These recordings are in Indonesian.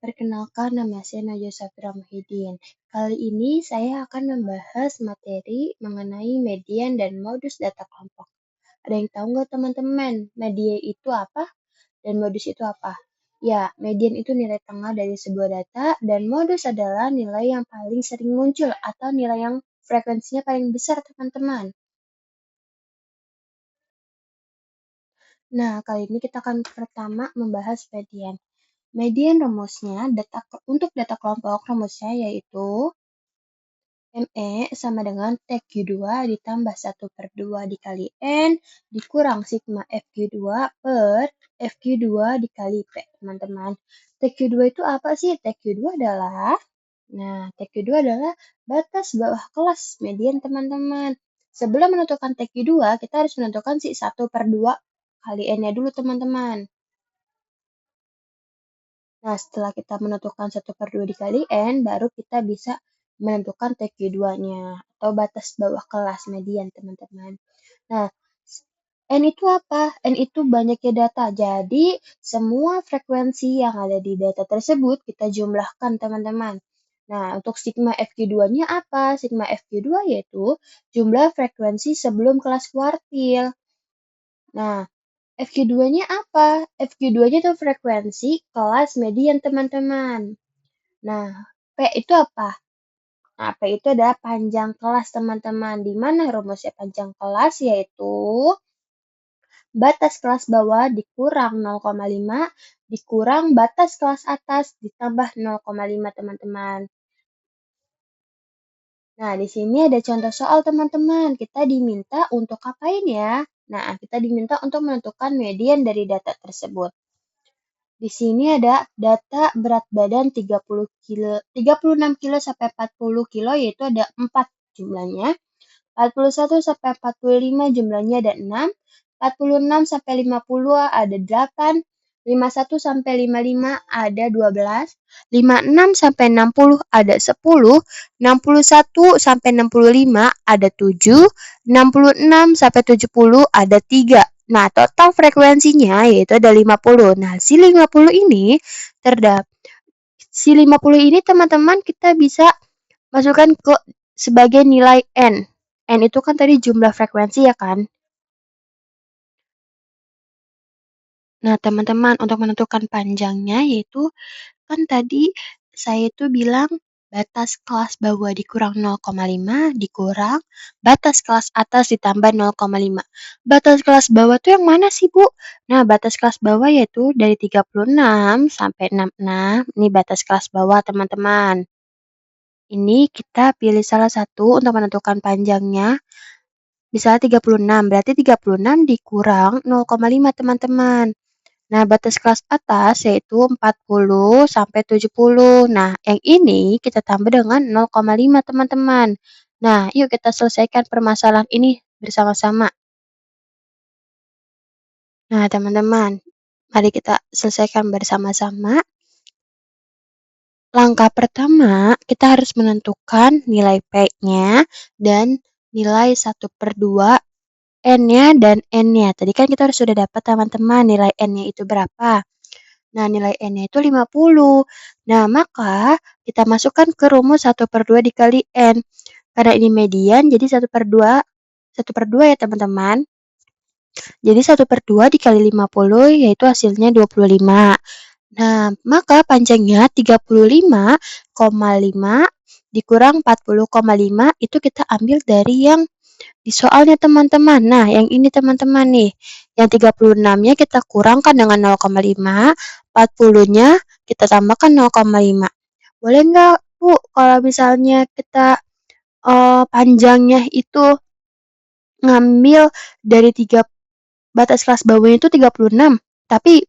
Perkenalkan, nama saya Najwa Safira Muhyiddin. Kali ini saya akan membahas materi mengenai median dan modus data kelompok. Ada yang tahu nggak teman-teman, median itu apa dan modus itu apa? Ya, median itu nilai tengah dari sebuah data dan modus adalah nilai yang paling sering muncul atau nilai yang frekuensinya paling besar, teman-teman. Nah, kali ini kita akan pertama membahas median. Median rumusnya, untuk data kelompok rumusnya yaitu ME sama dengan TQ2 ditambah 1/2 dikali N dikurang sigma FQ2 per FQ2 dikali P, teman-teman. TQ2 itu apa sih? TQ2 adalah, TQ2 adalah batas bawah kelas median, teman-teman. Sebelum menentukan TQ2, kita harus menentukan si 1/2 kali N-nya dulu, teman-teman. Nah, setelah kita menentukan 1/2 dikali N, baru kita bisa menentukan TQ2-nya atau batas bawah kelas median, teman-teman. Nah, N itu apa? N itu banyaknya data. Jadi, semua frekuensi yang ada di data tersebut kita jumlahkan, teman-teman. Nah, untuk sigma FQ2-nya apa? Sigma FQ2 yaitu jumlah frekuensi sebelum kelas kuartil. Nah, FQ2-nya apa? FQ2-nya itu frekuensi kelas median, teman-teman. Nah, P itu apa? Nah, P itu adalah panjang kelas, teman-teman. Di mana rumusnya panjang kelas? Yaitu batas kelas bawah dikurang 0,5 dikurang batas kelas atas ditambah 0,5, teman-teman. Nah, di sini ada contoh soal, teman-teman. Kita diminta untuk apain ya? Nah, kita diminta untuk menentukan median dari data tersebut. Di sini ada data berat badan 36 kilo sampai 40 kilo, yaitu ada 4 jumlahnya. 41 sampai 45 jumlahnya ada 6. 46 sampai 50 ada 8. 51 sampai 55 ada 12. 56 sampai 60 ada 10. 61 sampai 65 ada 7. 66 sampai 70 ada 3. Nah, total frekuensinya yaitu ada 50. Nah, si 50 ini teman-teman kita bisa masukkan ke sebagai nilai N. N itu kan tadi jumlah frekuensi ya kan? Nah, teman-teman untuk menentukan panjangnya yaitu kan tadi saya itu bilang batas kelas bawah dikurang 0,5 dikurang batas kelas atas ditambah 0,5. Batas kelas bawah tuh yang mana sih, Bu? Nah, batas kelas bawah yaitu dari 36 sampai 66. Ini batas kelas bawah, teman-teman. Ini kita pilih salah satu untuk menentukan panjangnya. Misalnya 36, berarti 36 dikurang 0,5, teman-teman. Nah, batas kelas atas yaitu 40 sampai 70. Nah, yang ini kita tambah dengan 0,5, teman-teman. Nah, yuk kita selesaikan permasalahan ini bersama-sama. Nah, teman-teman, mari kita selesaikan bersama-sama. Langkah pertama, kita harus menentukan nilai P-nya dan nilai 1/2 N-nya dan N-nya. Tadi kan kita sudah dapat, teman-teman, nilai N-nya itu berapa. Nah, nilai N-nya itu 50. Nah, maka kita masukkan ke rumus 1/2 dikali N. Karena ini median, jadi 1/2 ya, teman-teman. Jadi 1/2 dikali 50, yaitu hasilnya 25. Nah, maka panjangnya 35,5 dikurang 40,5 itu kita ambil dari yang di soalnya, teman-teman. Nah, yang ini, teman-teman nih. Yang 36-nya kita kurangkan dengan 0,5, 40-nya kita tambahkan 0,5. Boleh nggak, Bu, kalau misalnya kita panjangnya itu ngambil dari batas kelas bawahnya itu 36, tapi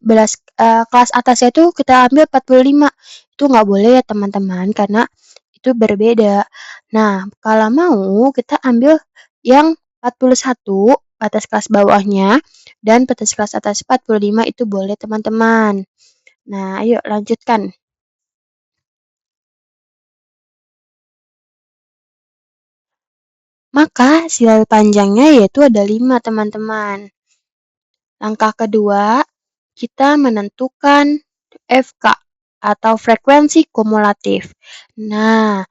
kelas atasnya itu kita ambil 45. Itu nggak boleh ya, teman-teman, karena itu berbeda. Nah, kalau mau kita ambil yang 41 batas kelas bawahnya dan batas kelas atas 45 itu boleh, teman-teman. Nah, ayo lanjutkan. Maka sila panjangnya yaitu ada 5, teman-teman. Langkah kedua, kita menentukan FK. atau frekuensi kumulatif. Nah,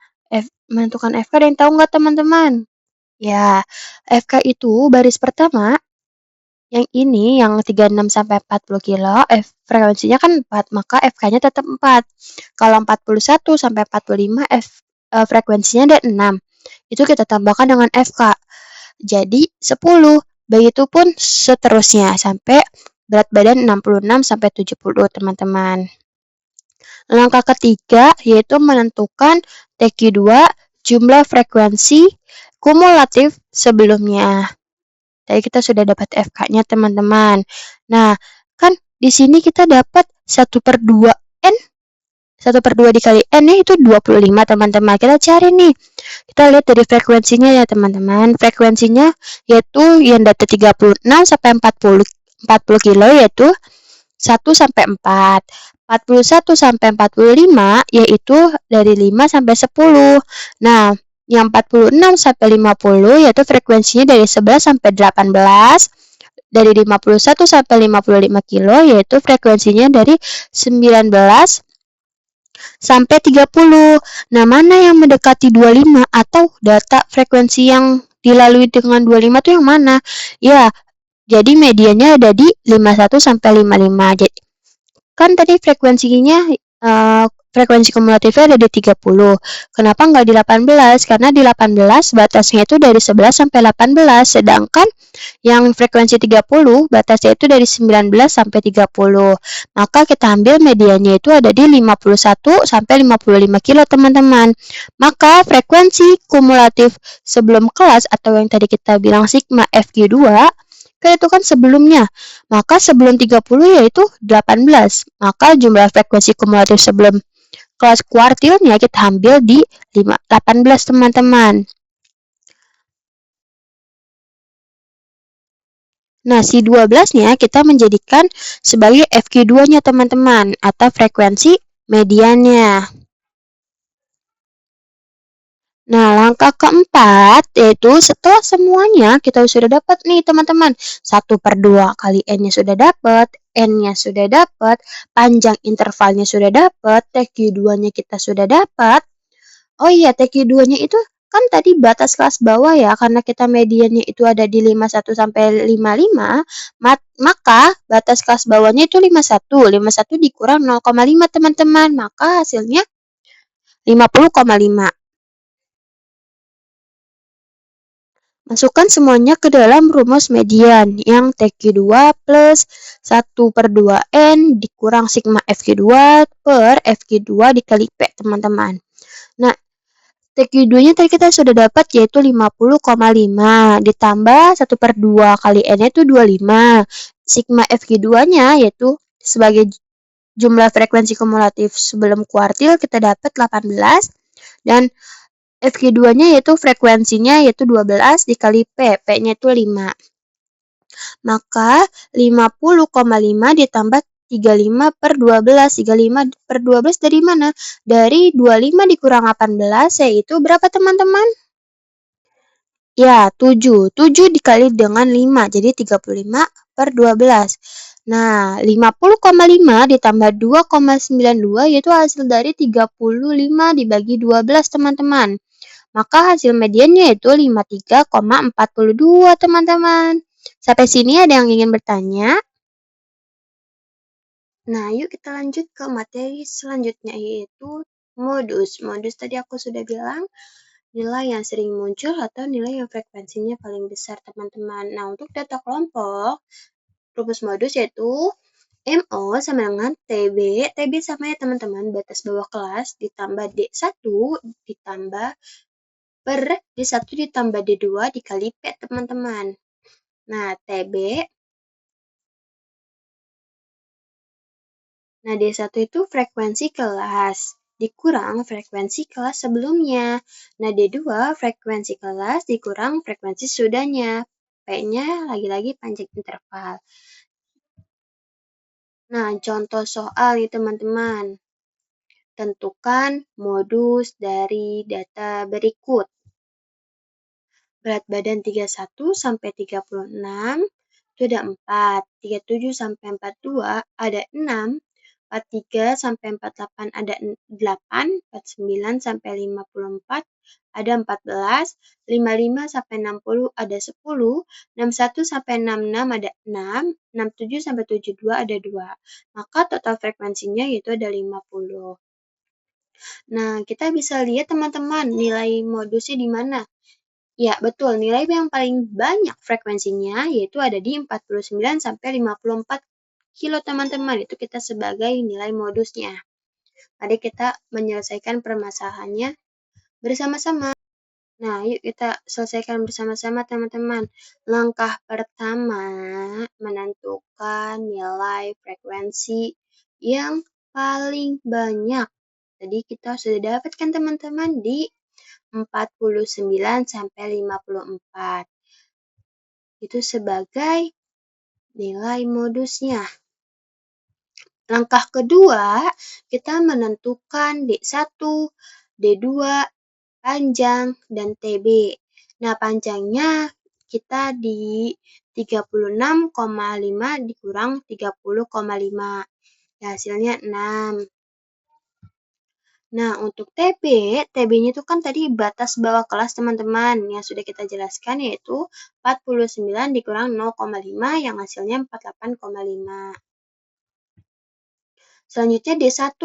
menentukan FK ada yang tahu nggak teman-teman? Ya, FK itu baris pertama, yang ini yang 36 sampai 40 kilo, frekuensinya kan 4, maka FK-nya tetap 4. Kalau 41 sampai 45, frekuensinya ada 6. Itu kita tambahkan dengan FK. Jadi 10. Begitupun seterusnya sampai berat badan 66 sampai 70, teman-teman. Langkah ketiga yaitu menentukan TQ2 jumlah frekuensi kumulatif sebelumnya. Tadi kita sudah dapat FK-nya, teman-teman. Nah, kan di sini kita dapat 1/2 N. 1/2 dikali N itu 25, teman-teman. Kita cari nih. Kita lihat dari frekuensinya ya, teman-teman. Frekuensinya yaitu yang data 36 sampai 40 kilo yaitu 1 sampai 4. 41 sampai 45 yaitu dari 5 sampai 10. Nah, yang 46 sampai 50 yaitu frekuensinya dari 11 sampai 18. Dari 51 sampai 55 kilo yaitu frekuensinya dari 19 sampai 30. Nah, mana yang mendekati 25 atau data frekuensi yang dilalui dengan 25 itu yang mana? Ya, jadi mediannya ada di 51 sampai 55. Jadi kan tadi frekuensi kumulatifnya ada di 30. Kenapa nggak di 18? Karena di 18 batasnya itu dari 11 sampai 18, sedangkan yang frekuensi 30 batasnya itu dari 19 sampai 30. Maka kita ambil mediannya itu ada di 51 sampai 55 kilo, teman-teman. Maka frekuensi kumulatif sebelum kelas atau yang tadi kita bilang sigma FG2 itu kan sebelumnya. Maka sebelum 30 yaitu 18. Maka jumlah frekuensi kumulatif sebelum kelas kuartilnya kita ambil di 18, teman-teman. Nah, si 12-nya kita menjadikan sebagai FQ2-nya, teman-teman, atau frekuensi mediannya. Nah, langkah keempat yaitu setelah semuanya kita sudah dapat nih, teman-teman. 1/2 kali N-nya sudah dapat, N-nya sudah dapat, panjang intervalnya sudah dapat, TQ2-nya kita sudah dapat. Oh iya, TQ2-nya itu kan tadi batas kelas bawah ya, karena kita mediannya itu ada di 51 sampai 55, maka batas kelas bawahnya itu 51. 51 dikurang 0,5, teman-teman. Maka hasilnya 50,5. Masukkan semuanya ke dalam rumus median yang TQ2 plus 1/2 N dikurang sigma FQ2 per FQ2 dikali P, teman-teman. Nah, TQ2-nya tadi kita sudah dapat yaitu 50,5 ditambah 1/2 kali N itu 25. Sigma FQ2-nya yaitu sebagai jumlah frekuensi kumulatif sebelum kuartil kita dapat 18 dan FQ2-nya yaitu frekuensinya yaitu 12 dikali P, P-nya itu 5. Maka 50,5 ditambah 35/12. 35/12 dari mana? Dari 25 dikurang 18 yaitu berapa, teman-teman? Ya, 7. 7 dikali dengan 5, jadi 35/12. Nah, 50,5 ditambah 2,92 yaitu hasil dari 35 dibagi 12, teman-teman. Maka hasil mediannya itu 53,42, teman-teman. Sampai sini ada yang ingin bertanya? Nah, yuk kita lanjut ke materi selanjutnya yaitu modus. Modus tadi aku sudah bilang nilai yang sering muncul atau nilai yang frekuensinya paling besar, teman-teman. Nah, untuk data kelompok, rumus modus yaitu MO sama dengan TB. TB sama ya, teman-teman, batas bawah kelas ditambah D1 ditambah per D1 ditambah D2 dikali P, teman-teman. Nah, D1 itu frekuensi kelas dikurang frekuensi kelas sebelumnya. Nah, D2 frekuensi kelas dikurang frekuensi sudahnya. P-nya lagi-lagi panjang interval. Nah, contoh soal nih, teman-teman. Tentukan modus dari data berikut. Berat badan 31 sampai 36 itu ada 4. 37 sampai 42 ada 6. 43 sampai 48 ada 8, 49 sampai 54 ada 14, 55 sampai 60 ada 10, 61 sampai 66 ada 6, 67 sampai 72 ada 2. Maka total frekuensinya yaitu ada 50. Nah, kita bisa lihat teman-teman nilai modusnya di mana. Ya, betul. Nilai yang paling banyak frekuensinya yaitu ada di 49 sampai 54 kilo teman-teman. Itu kita sebagai nilai modusnya. Mari kita menyelesaikan permasalahannya bersama-sama. Nah, yuk kita selesaikan bersama-sama teman-teman. Langkah pertama, menentukan nilai frekuensi yang paling banyak. Jadi kita sudah dapatkan teman-teman di 49 sampai 54. Itu sebagai nilai modusnya. Langkah kedua, kita menentukan D1, D2, panjang, dan TB. Nah, panjangnya kita di 36,5 dikurang 30,5. Ya, hasilnya 6. Nah, untuk TB-nya itu kan tadi batas bawah kelas teman-teman yang sudah kita jelaskan yaitu 49 dikurang 0,5 yang hasilnya 48,5. Selanjutnya D1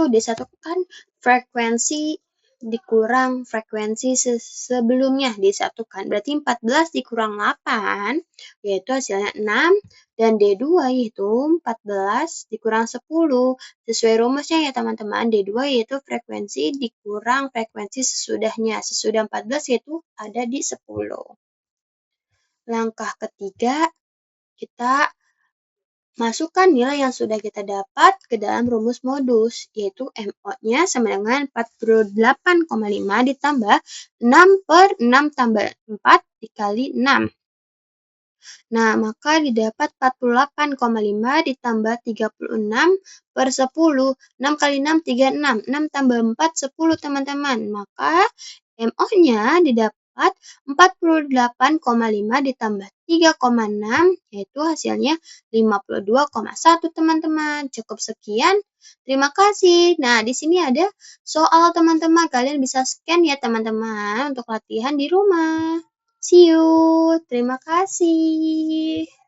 kan frekuensi dikurang frekuensi sebelumnya D1 kan. Berarti 14 dikurang 8 yaitu hasilnya 6 dan D2 yaitu 14 dikurang 10. Sesuai rumusnya ya teman-teman, D2 yaitu frekuensi dikurang frekuensi sesudahnya. Sesudah 14 yaitu ada di 10. Langkah ketiga, kita masukkan nilai yang sudah kita dapat ke dalam rumus modus, yaitu MO-nya sama dengan 48,5 ditambah 6 per 6 tambah 4 dikali 6. Nah, maka didapat 48,5 ditambah 36 per 10. 6 kali 6, 36. 6 tambah 4, 10 teman-teman. Maka MO-nya didapat 48,5 ditambah 3,6, yaitu hasilnya 52,1 teman-teman. Cukup sekian. Terima kasih. Nah, di sini ada soal teman-teman. Kalian bisa scan ya teman-teman untuk latihan di rumah. See you. Terima kasih.